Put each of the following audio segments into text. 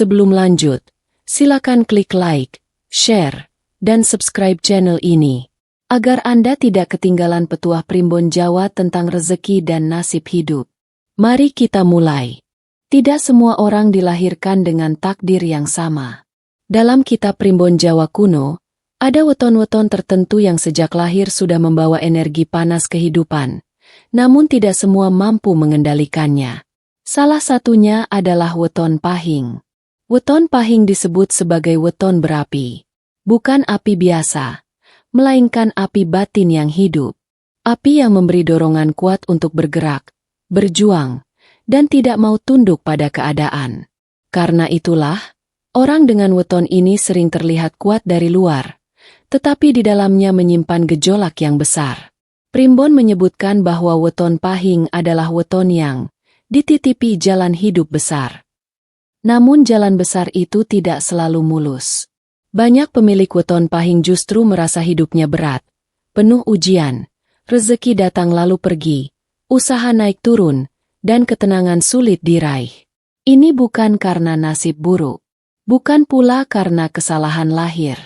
Sebelum lanjut, silakan klik like, share, dan subscribe channel ini, agar Anda tidak ketinggalan petuah Primbon Jawa tentang rezeki dan nasib hidup. Mari kita mulai. Tidak semua orang dilahirkan dengan takdir yang sama. Dalam kitab Primbon Jawa kuno, ada weton-weton tertentu yang sejak lahir sudah membawa energi panas kehidupan, namun tidak semua mampu mengendalikannya. Salah satunya adalah weton pahing. Weton pahing disebut sebagai weton berapi. Bukan api biasa, melainkan api batin yang hidup. Api yang memberi dorongan kuat untuk bergerak, berjuang, dan tidak mau tunduk pada keadaan. Karena itulah, orang dengan weton ini sering terlihat kuat dari luar, tetapi di dalamnya menyimpan gejolak yang besar. Primbon menyebutkan bahwa weton pahing adalah weton yang dititipi jalan hidup besar. Namun jalan besar itu tidak selalu mulus. Banyak pemilik weton pahing justru merasa hidupnya berat, penuh ujian, rezeki datang lalu pergi, usaha naik turun, dan ketenangan sulit diraih. Ini bukan karena nasib buruk, bukan pula karena kesalahan lahir.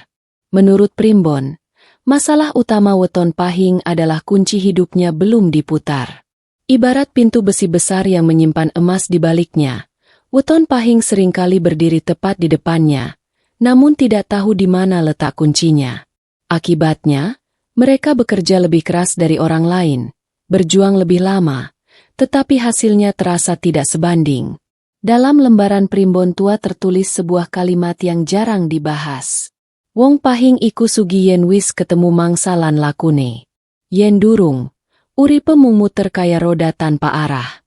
Menurut Primbon, masalah utama weton pahing adalah kunci hidupnya belum diputar. Ibarat pintu besi besar yang menyimpan emas di baliknya, weton pahing seringkali berdiri tepat di depannya, namun tidak tahu di mana letak kuncinya. Akibatnya, mereka bekerja lebih keras dari orang lain, berjuang lebih lama, tetapi hasilnya terasa tidak sebanding. Dalam lembaran Primbon tua tertulis sebuah kalimat yang jarang dibahas. Wong pahing iku sugi yen wis ketemu mangsa lan lakune. Yen durung, uripe mung muter kaya roda tanpa arah.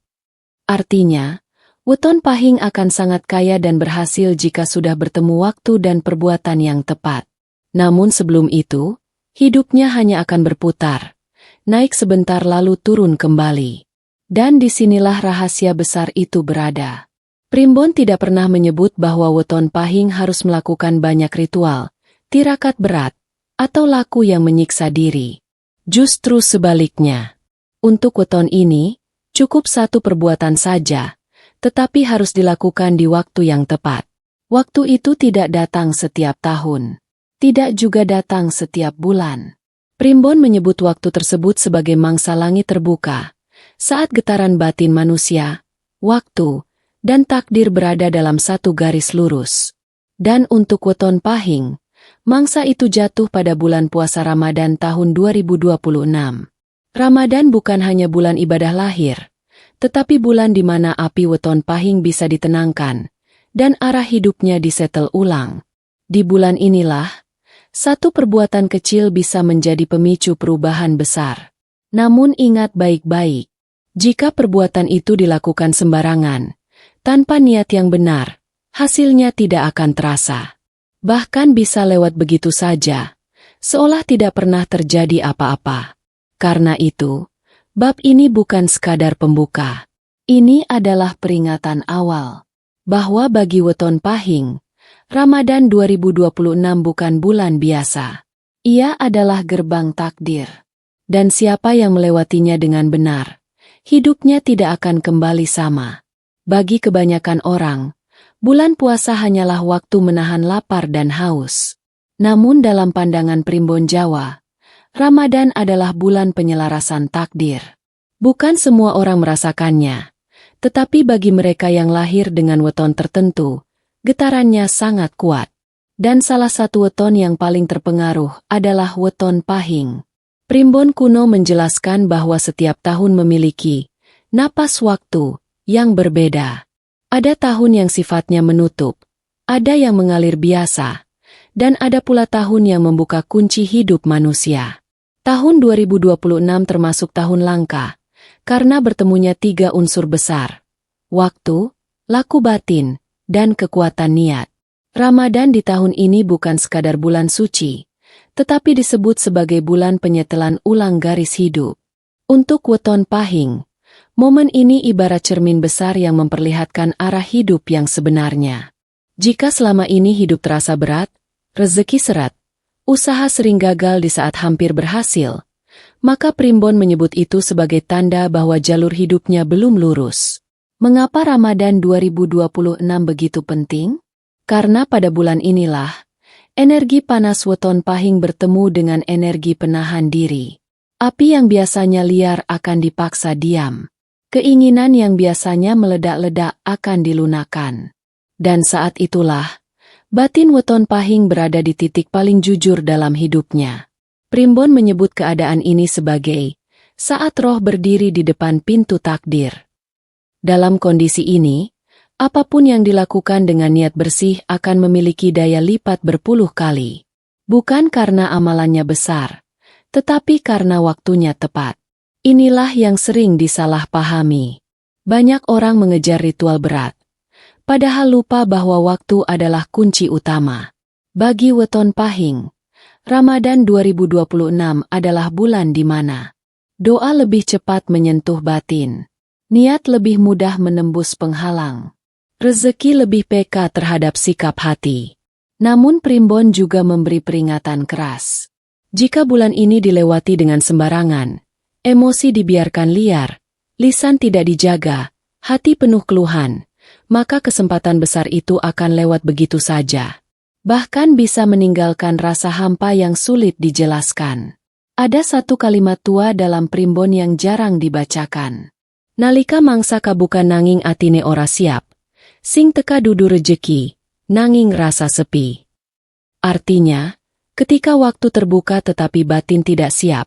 Artinya, weton pahing akan sangat kaya dan berhasil jika sudah bertemu waktu dan perbuatan yang tepat. Namun sebelum itu, hidupnya hanya akan berputar, naik sebentar lalu turun kembali. Dan disinilah rahasia besar itu berada. Primbon tidak pernah menyebut bahwa weton pahing harus melakukan banyak ritual, tirakat berat, atau laku yang menyiksa diri. Justru sebaliknya. Untuk weton ini, cukup satu perbuatan saja, tetapi harus dilakukan di waktu yang tepat. Waktu itu tidak datang setiap tahun, tidak juga datang setiap bulan. Primbon menyebut waktu tersebut sebagai mangsa langit terbuka, saat getaran batin manusia, waktu, dan takdir berada dalam satu garis lurus. Dan untuk weton pahing, mangsa itu jatuh pada bulan puasa Ramadan tahun 2026. Ramadan bukan hanya bulan ibadah lahir, tetapi bulan di mana api weton pahing bisa ditenangkan, dan arah hidupnya disetel ulang. Di bulan inilah, satu perbuatan kecil bisa menjadi pemicu perubahan besar. Namun ingat baik-baik, jika perbuatan itu dilakukan sembarangan, tanpa niat yang benar, hasilnya tidak akan terasa. Bahkan bisa lewat begitu saja, seolah tidak pernah terjadi apa-apa. Karena itu, bab ini bukan sekadar pembuka. Ini adalah peringatan awal, bahwa bagi weton pahing, Ramadan 2026 bukan bulan biasa. Ia adalah gerbang takdir. Dan siapa yang melewatinya dengan benar, hidupnya tidak akan kembali sama. Bagi kebanyakan orang, bulan puasa hanyalah waktu menahan lapar dan haus. Namun dalam pandangan Primbon Jawa, Ramadan adalah bulan penyelarasan takdir. Bukan semua orang merasakannya, tetapi bagi mereka yang lahir dengan weton tertentu, getarannya sangat kuat. Dan salah satu weton yang paling terpengaruh adalah weton pahing. Primbon kuno menjelaskan bahwa setiap tahun memiliki napas waktu yang berbeda. Ada tahun yang sifatnya menutup, ada yang mengalir biasa, dan ada pula tahun yang membuka kunci hidup manusia. Tahun 2026 termasuk tahun langka, karena bertemunya tiga unsur besar: waktu, laku batin, dan kekuatan niat. Ramadan di tahun ini bukan sekadar bulan suci, tetapi disebut sebagai bulan penyetelan ulang garis hidup. Untuk weton pahing, momen ini ibarat cermin besar yang memperlihatkan arah hidup yang sebenarnya. Jika selama ini hidup terasa berat, rezeki seret, usaha sering gagal di saat hampir berhasil, maka Primbon menyebut itu sebagai tanda bahwa jalur hidupnya belum lurus. Mengapa Ramadan 2026 begitu penting? Karena pada bulan inilah, energi panas weton pahing bertemu dengan energi penahan diri. Api yang biasanya liar akan dipaksa diam. Keinginan yang biasanya meledak-ledak akan dilunakkan. Dan saat itulah, batin weton pahing berada di titik paling jujur dalam hidupnya. Primbon menyebut keadaan ini sebagai saat roh berdiri di depan pintu takdir. Dalam kondisi ini, apapun yang dilakukan dengan niat bersih akan memiliki daya lipat berpuluh kali. Bukan karena amalannya besar, tetapi karena waktunya tepat. Inilah yang sering disalahpahami. Banyak orang mengejar ritual berat, padahal lupa bahwa waktu adalah kunci utama. Bagi weton pahing, Ramadan 2026 adalah bulan di mana doa lebih cepat menyentuh batin, niat lebih mudah menembus penghalang, rezeki lebih peka terhadap sikap hati. Namun Primbon juga memberi peringatan keras. Jika bulan ini dilewati dengan sembarangan, emosi dibiarkan liar, lisan tidak dijaga, hati penuh keluhan, maka kesempatan besar itu akan lewat begitu saja. Bahkan bisa meninggalkan rasa hampa yang sulit dijelaskan. Ada satu kalimat tua dalam Primbon yang jarang dibacakan. Nalika mangsa kabukan nanging atine ora siap, sing teka dudu rejeki, nanging rasa sepi. Artinya, ketika waktu terbuka tetapi batin tidak siap,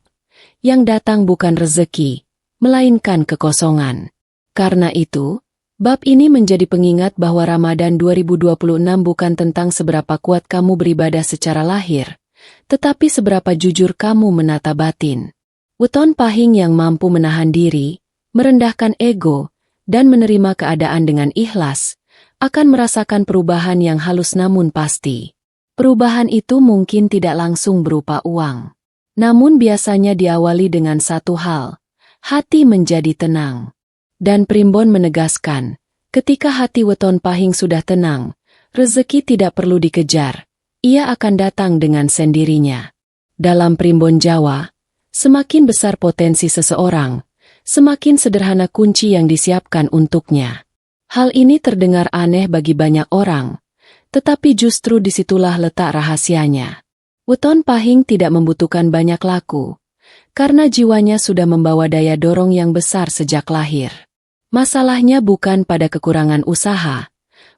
yang datang bukan rezeki, melainkan kekosongan. Karena itu, bab ini menjadi pengingat bahwa Ramadan 2026 bukan tentang seberapa kuat kamu beribadah secara lahir, tetapi seberapa jujur kamu menata batin. Weton pahing yang mampu menahan diri, merendahkan ego, dan menerima keadaan dengan ikhlas, akan merasakan perubahan yang halus namun pasti. Perubahan itu mungkin tidak langsung berupa uang. Namun biasanya diawali dengan satu hal, hati menjadi tenang. Dan Primbon menegaskan, ketika hati weton pahing sudah tenang, rezeki tidak perlu dikejar, ia akan datang dengan sendirinya. Dalam Primbon Jawa, semakin besar potensi seseorang, semakin sederhana kunci yang disiapkan untuknya. Hal ini terdengar aneh bagi banyak orang, tetapi justru disitulah letak rahasianya. Weton pahing tidak membutuhkan banyak laku, karena jiwanya sudah membawa daya dorong yang besar sejak lahir. Masalahnya bukan pada kekurangan usaha,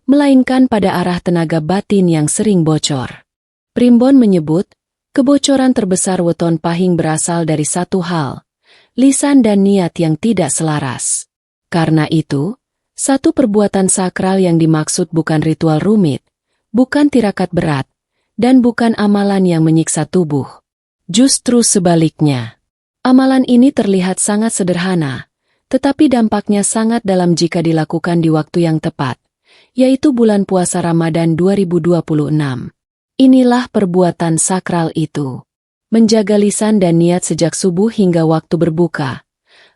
melainkan pada arah tenaga batin yang sering bocor. Primbon menyebut, kebocoran terbesar weton pahing berasal dari satu hal, lisan dan niat yang tidak selaras. Karena itu, satu perbuatan sakral yang dimaksud bukan ritual rumit, bukan tirakat berat, dan bukan amalan yang menyiksa tubuh. Justru sebaliknya. Amalan ini terlihat sangat sederhana, tetapi dampaknya sangat dalam jika dilakukan di waktu yang tepat, yaitu bulan puasa Ramadan 2026. Inilah perbuatan sakral itu. Menjaga lisan dan niat sejak subuh hingga waktu berbuka,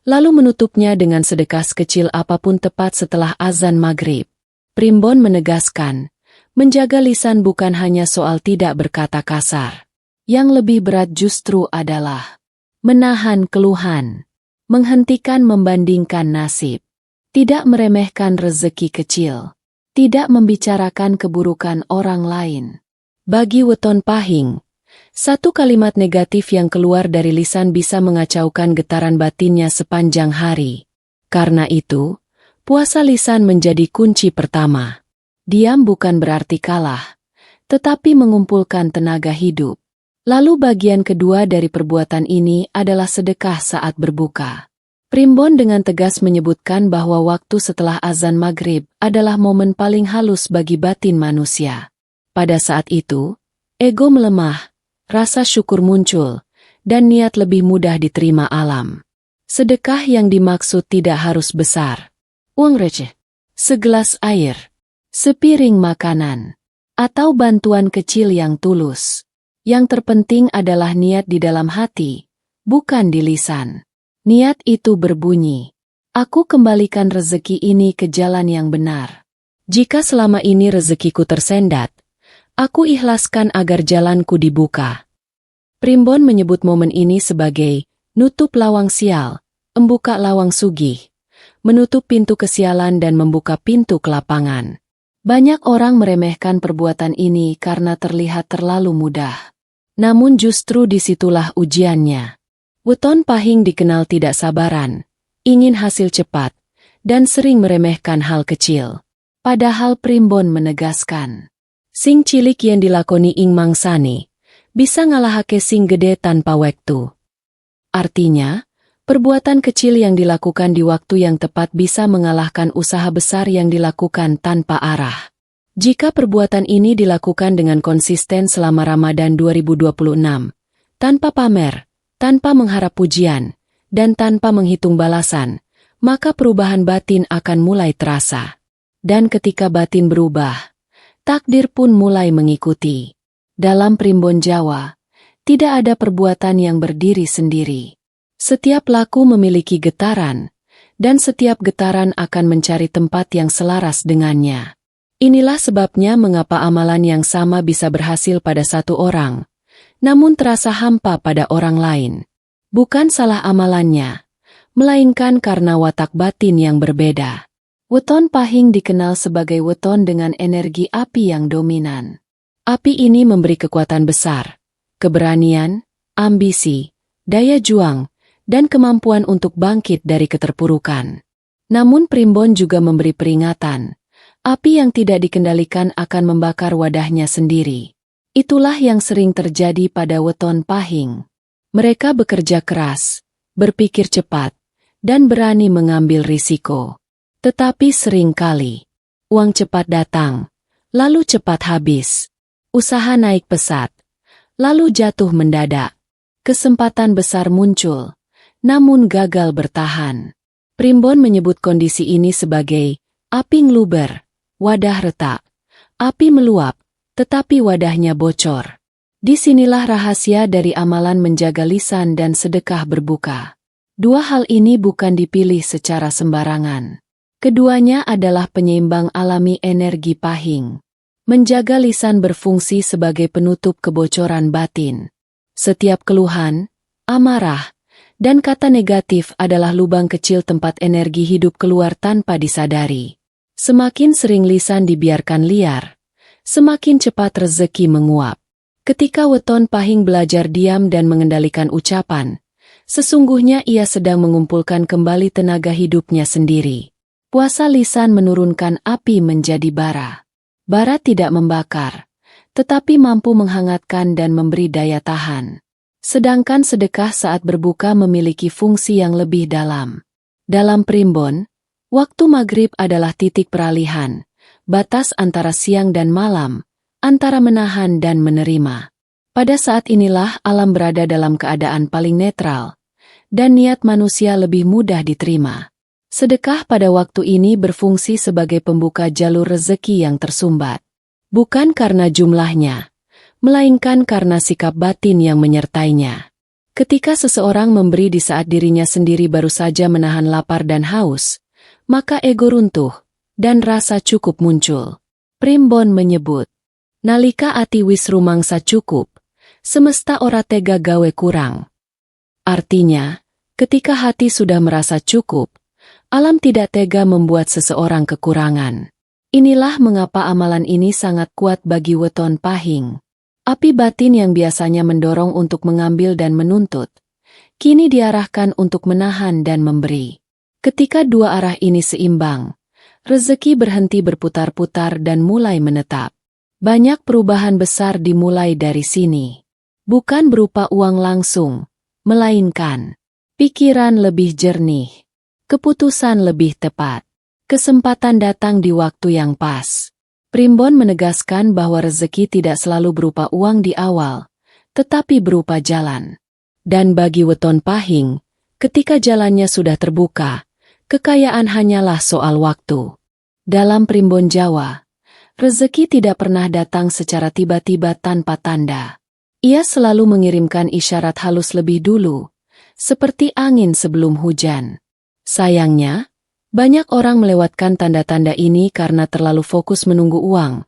lalu menutupnya dengan sedekah sekecil apapun tepat setelah azan maghrib. Primbon menegaskan, menjaga lisan bukan hanya soal tidak berkata kasar. Yang lebih berat justru adalah menahan keluhan, menghentikan membandingkan nasib, tidak meremehkan rezeki kecil, tidak membicarakan keburukan orang lain. Bagi weton pahing, satu kalimat negatif yang keluar dari lisan bisa mengacaukan getaran batinnya sepanjang hari. Karena itu, puasa lisan menjadi kunci pertama. Diam bukan berarti kalah, tetapi mengumpulkan tenaga hidup. Lalu bagian kedua dari perbuatan ini adalah sedekah saat berbuka. Primbon dengan tegas menyebutkan bahwa waktu setelah azan maghrib adalah momen paling halus bagi batin manusia. Pada saat itu, ego melemah, rasa syukur muncul, dan niat lebih mudah diterima alam. Sedekah yang dimaksud tidak harus besar. Uang receh, segelas air, sepiring makanan, atau bantuan kecil yang tulus. Yang terpenting adalah niat di dalam hati, bukan di lisan. Niat itu berbunyi, aku kembalikan rezeki ini ke jalan yang benar. Jika selama ini rezekiku tersendat, aku ikhlaskan agar jalanku dibuka. Primbon menyebut momen ini sebagai nutup lawang sial, membuka lawang sugih, menutup pintu kesialan dan membuka pintu kelapangan. Banyak orang meremehkan perbuatan ini karena terlihat terlalu mudah. Namun justru disitulah ujiannya. Weton Pahing dikenal tidak sabaran, ingin hasil cepat, dan sering meremehkan hal kecil. Padahal Primbon menegaskan, sing cilik yang dilakoni ing mangsani, bisa ngalahake sing gede tanpa waktu. Artinya, perbuatan kecil yang dilakukan di waktu yang tepat bisa mengalahkan usaha besar yang dilakukan tanpa arah. Jika perbuatan ini dilakukan dengan konsisten selama Ramadan 2026, tanpa pamer, tanpa mengharap pujian, dan tanpa menghitung balasan, maka perubahan batin akan mulai terasa. Dan ketika batin berubah, takdir pun mulai mengikuti. Dalam Primbon Jawa, tidak ada perbuatan yang berdiri sendiri. Setiap laku memiliki getaran, dan setiap getaran akan mencari tempat yang selaras dengannya. Inilah sebabnya mengapa amalan yang sama bisa berhasil pada satu orang, namun terasa hampa pada orang lain. Bukan salah amalannya, melainkan karena watak batin yang berbeda. Weton Pahing dikenal sebagai weton dengan energi api yang dominan. Api ini memberi kekuatan besar, keberanian, ambisi, daya juang, dan kemampuan untuk bangkit dari keterpurukan. Namun Primbon juga memberi peringatan, api yang tidak dikendalikan akan membakar wadahnya sendiri. Itulah yang sering terjadi pada Weton Pahing. Mereka bekerja keras, berpikir cepat, dan berani mengambil risiko. Tetapi seringkali, uang cepat datang, lalu cepat habis. Usaha naik pesat, lalu jatuh mendadak. Kesempatan besar muncul, namun gagal bertahan. Primbon menyebut kondisi ini sebagai api ngluber, wadah retak. Api meluap, tetapi wadahnya bocor. Disinilah rahasia dari amalan menjaga lisan dan sedekah berbuka. Dua hal ini bukan dipilih secara sembarangan. Keduanya adalah penyeimbang alami energi Pahing. Menjaga lisan berfungsi sebagai penutup kebocoran batin. Setiap keluhan, amarah, dan kata negatif adalah lubang kecil tempat energi hidup keluar tanpa disadari. Semakin sering lisan dibiarkan liar, semakin cepat rezeki menguap. Ketika Weton Pahing belajar diam dan mengendalikan ucapan, sesungguhnya ia sedang mengumpulkan kembali tenaga hidupnya sendiri. Puasa lisan menurunkan api menjadi bara. Bara tidak membakar, tetapi mampu menghangatkan dan memberi daya tahan. Sedangkan sedekah saat berbuka memiliki fungsi yang lebih dalam. Dalam Primbon, waktu maghrib adalah titik peralihan, batas antara siang dan malam, antara menahan dan menerima. Pada saat inilah alam berada dalam keadaan paling netral, dan niat manusia lebih mudah diterima. Sedekah pada waktu ini berfungsi sebagai pembuka jalur rezeki yang tersumbat. Bukan karena jumlahnya, melainkan karena sikap batin yang menyertainya. Ketika seseorang memberi di saat dirinya sendiri baru saja menahan lapar dan haus, maka ego runtuh, dan rasa cukup muncul. Primbon menyebut, nalika ati wis rumangsa cukup, semesta ora tega gawe kurang. Artinya, ketika hati sudah merasa cukup, alam tidak tega membuat seseorang kekurangan. Inilah mengapa amalan ini sangat kuat bagi Weton Pahing. Api batin yang biasanya mendorong untuk mengambil dan menuntut, kini diarahkan untuk menahan dan memberi. Ketika dua arah ini seimbang, rezeki berhenti berputar-putar dan mulai menetap. Banyak perubahan besar dimulai dari sini. Bukan berupa uang langsung, melainkan pikiran lebih jernih, keputusan lebih tepat, kesempatan datang di waktu yang pas. Primbon menegaskan bahwa rezeki tidak selalu berupa uang di awal, tetapi berupa jalan. Dan bagi Weton Pahing, ketika jalannya sudah terbuka, kekayaan hanyalah soal waktu. Dalam Primbon Jawa, rezeki tidak pernah datang secara tiba-tiba tanpa tanda. Ia selalu mengirimkan isyarat halus lebih dulu, seperti angin sebelum hujan. Sayangnya, banyak orang melewatkan tanda-tanda ini karena terlalu fokus menunggu uang,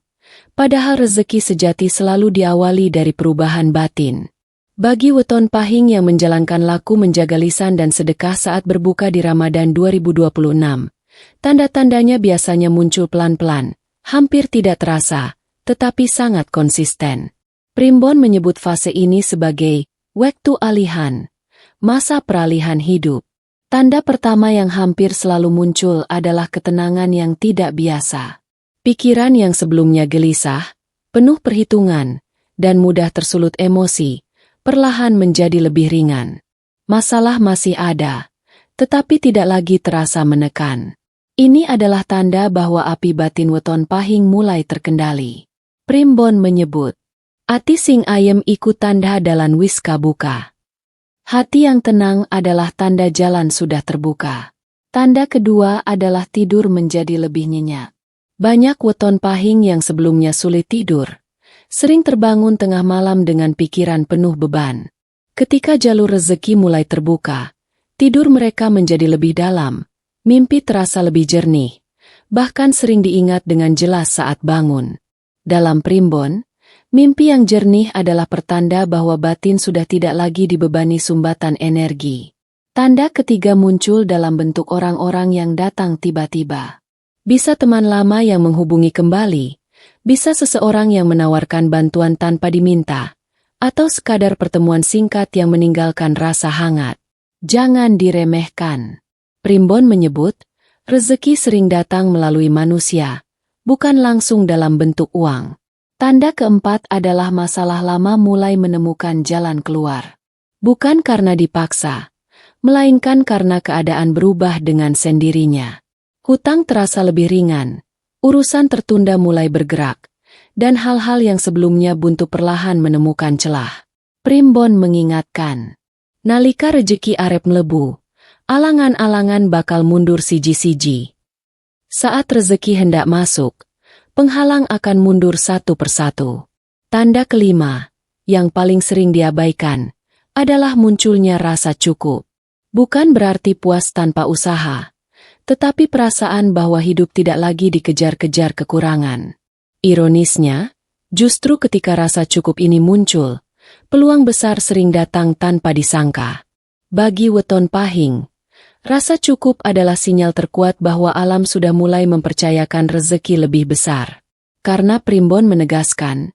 padahal rezeki sejati selalu diawali dari perubahan batin. Bagi Weton Pahing yang menjalankan laku menjaga lisan dan sedekah saat berbuka di Ramadan 2026, tanda-tandanya biasanya muncul pelan-pelan, Hampir tidak terasa, tetapi sangat konsisten. Primbon menyebut fase ini sebagai waktu alihan, masa peralihan hidup. Tanda pertama yang hampir selalu muncul adalah ketenangan yang tidak biasa. Pikiran yang sebelumnya gelisah, penuh perhitungan, dan mudah tersulut emosi, perlahan menjadi lebih ringan. Masalah masih ada, tetapi tidak lagi terasa menekan. Ini adalah tanda bahwa api batin weton pahing mulai terkendali. Primbon menyebut, ati sing ayem iku tanda dalan wis kabuka. Hati yang tenang adalah tanda jalan sudah terbuka. Tanda kedua adalah tidur menjadi lebih nyenyak. Banyak weton pahing yang sebelumnya sulit tidur, sering terbangun tengah malam dengan pikiran penuh beban. Ketika jalur rezeki mulai terbuka, tidur mereka menjadi lebih dalam, mimpi terasa lebih jernih, bahkan sering diingat dengan jelas saat bangun. Dalam Primbon, mimpi yang jernih adalah pertanda bahwa batin sudah tidak lagi dibebani sumbatan energi. Tanda ketiga muncul dalam bentuk orang-orang yang datang tiba-tiba. Bisa teman lama yang menghubungi kembali, bisa seseorang yang menawarkan bantuan tanpa diminta, atau sekadar pertemuan singkat yang meninggalkan rasa hangat. Jangan diremehkan. Primbon menyebut, rezeki sering datang melalui manusia, bukan langsung dalam bentuk uang. Tanda keempat adalah masalah lama mulai menemukan jalan keluar. Bukan karena dipaksa, melainkan karena keadaan berubah dengan sendirinya. Hutang terasa lebih ringan, urusan tertunda mulai bergerak, dan hal-hal yang sebelumnya buntu perlahan menemukan celah. Primbon mengingatkan, nalika rejeki arep mlebu, alangan-alangan bakal mundur siji-siji. Saat rezeki hendak masuk, penghalang akan mundur satu persatu. Tanda kelima, yang paling sering diabaikan, adalah munculnya rasa cukup. Bukan berarti puas tanpa usaha, tetapi perasaan bahwa hidup tidak lagi dikejar-kejar kekurangan. Ironisnya, justru ketika rasa cukup ini muncul, peluang besar sering datang tanpa disangka. Bagi weton pahing, rasa cukup adalah sinyal terkuat bahwa alam sudah mulai mempercayakan rezeki lebih besar. Karena Primbon menegaskan,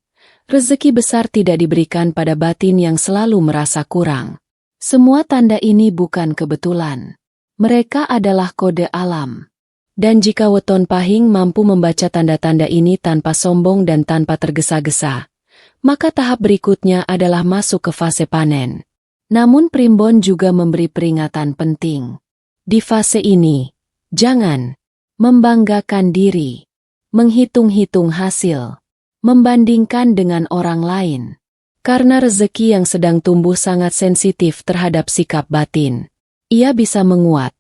rezeki besar tidak diberikan pada batin yang selalu merasa kurang. Semua tanda ini bukan kebetulan. Mereka adalah kode alam. Dan jika weton pahing mampu membaca tanda-tanda ini tanpa sombong dan tanpa tergesa-gesa, maka tahap berikutnya adalah masuk ke fase panen. Namun Primbon juga memberi peringatan penting. Di fase ini, jangan membanggakan diri, menghitung-hitung hasil, membandingkan dengan orang lain. Karena rezeki yang sedang tumbuh sangat sensitif terhadap sikap batin. Ia bisa menguat,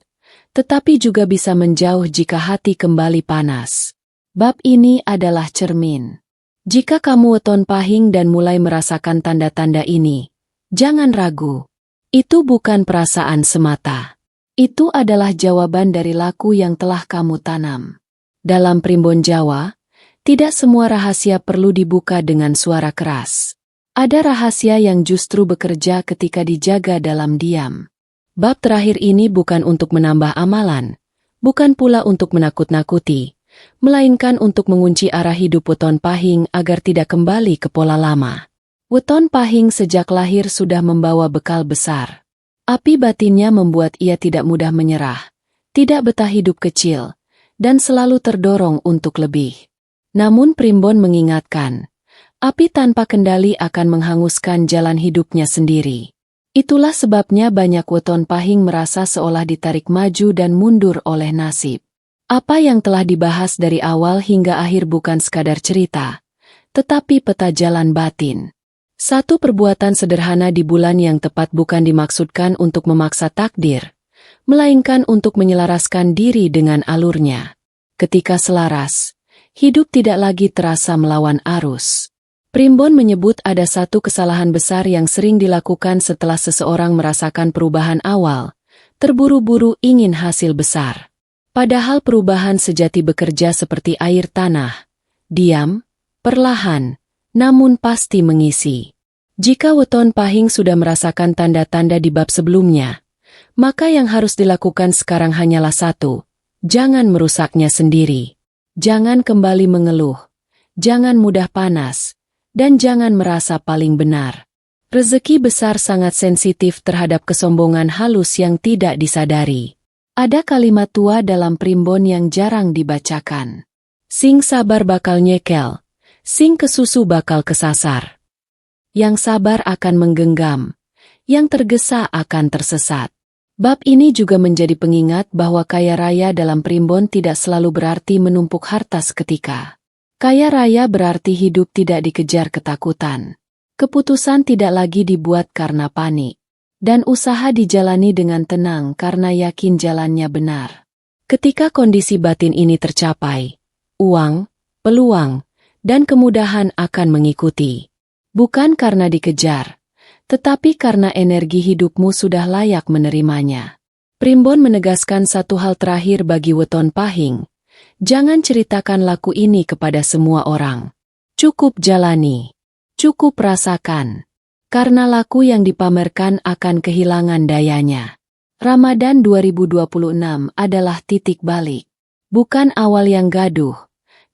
tetapi juga bisa menjauh jika hati kembali panas. Bab ini adalah cermin. Jika kamu weton pahing dan mulai merasakan tanda-tanda ini, jangan ragu. Itu bukan perasaan semata. Itu adalah jawaban dari laku yang telah kamu tanam. Dalam Primbon Jawa, tidak semua rahasia perlu dibuka dengan suara keras. Ada rahasia yang justru bekerja ketika dijaga dalam diam. Bab terakhir ini bukan untuk menambah amalan, bukan pula untuk menakut-nakuti, melainkan untuk mengunci arah hidup weton pahing agar tidak kembali ke pola lama. Weton pahing sejak lahir sudah membawa bekal besar. Api batinnya membuat ia tidak mudah menyerah, tidak betah hidup kecil, dan selalu terdorong untuk lebih. Namun Primbon mengingatkan, api tanpa kendali akan menghanguskan jalan hidupnya sendiri. Itulah sebabnya banyak weton pahing merasa seolah ditarik maju dan mundur oleh nasib. Apa yang telah dibahas dari awal hingga akhir bukan sekadar cerita, tetapi peta jalan batin. Satu perbuatan sederhana di bulan yang tepat bukan dimaksudkan untuk memaksa takdir, melainkan untuk menyelaraskan diri dengan alurnya. Ketika selaras, hidup tidak lagi terasa melawan arus. Primbon menyebut ada satu kesalahan besar yang sering dilakukan setelah seseorang merasakan perubahan awal, terburu-buru ingin hasil besar. Padahal perubahan sejati bekerja seperti air tanah, diam, perlahan, namun pasti mengisi. Jika weton pahing sudah merasakan tanda-tanda di bab sebelumnya, maka yang harus dilakukan sekarang hanyalah satu, jangan merusaknya sendiri. Jangan kembali mengeluh, jangan mudah panas, dan jangan merasa paling benar. Rezeki besar sangat sensitif terhadap kesombongan halus yang tidak disadari. Ada kalimat tua dalam primbon yang jarang dibacakan. Sing sabar bakal nyekel, sing kesusu bakal kesasar. Yang sabar akan menggenggam, yang tergesa akan tersesat. Bab ini juga menjadi pengingat bahwa kaya raya dalam primbon tidak selalu berarti menumpuk harta seketika. Kaya raya berarti hidup tidak dikejar ketakutan. Keputusan tidak lagi dibuat karena panik. Dan usaha dijalani dengan tenang karena yakin jalannya benar. Ketika kondisi batin ini tercapai, uang, peluang, dan kemudahan akan mengikuti. Bukan karena dikejar, tetapi karena energi hidupmu sudah layak menerimanya. Primbon menegaskan satu hal terakhir bagi weton pahing. Jangan ceritakan laku ini kepada semua orang. Cukup jalani. Cukup rasakan. Karena laku yang dipamerkan akan kehilangan dayanya. Ramadan 2026 adalah titik balik. Bukan awal yang gaduh,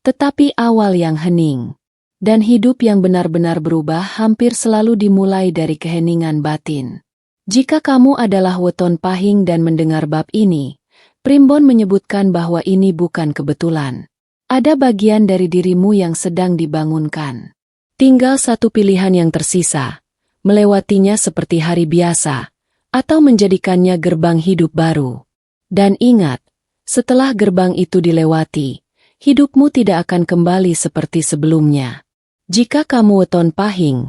tetapi awal yang hening. Dan hidup yang benar-benar berubah hampir selalu dimulai dari keheningan batin. Jika kamu adalah weton pahing dan mendengar bab ini, Primbon menyebutkan bahwa ini bukan kebetulan. Ada bagian dari dirimu yang sedang dibangunkan. Tinggal satu pilihan yang tersisa, melewatinya seperti hari biasa, atau menjadikannya gerbang hidup baru. Dan ingat, setelah gerbang itu dilewati, hidupmu tidak akan kembali seperti sebelumnya. Jika kamu weton pahing,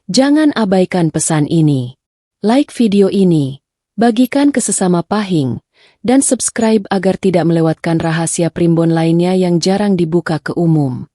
jangan abaikan pesan ini. Like video ini, bagikan ke sesama pahing, dan subscribe agar tidak melewatkan rahasia primbon lainnya yang jarang dibuka ke umum.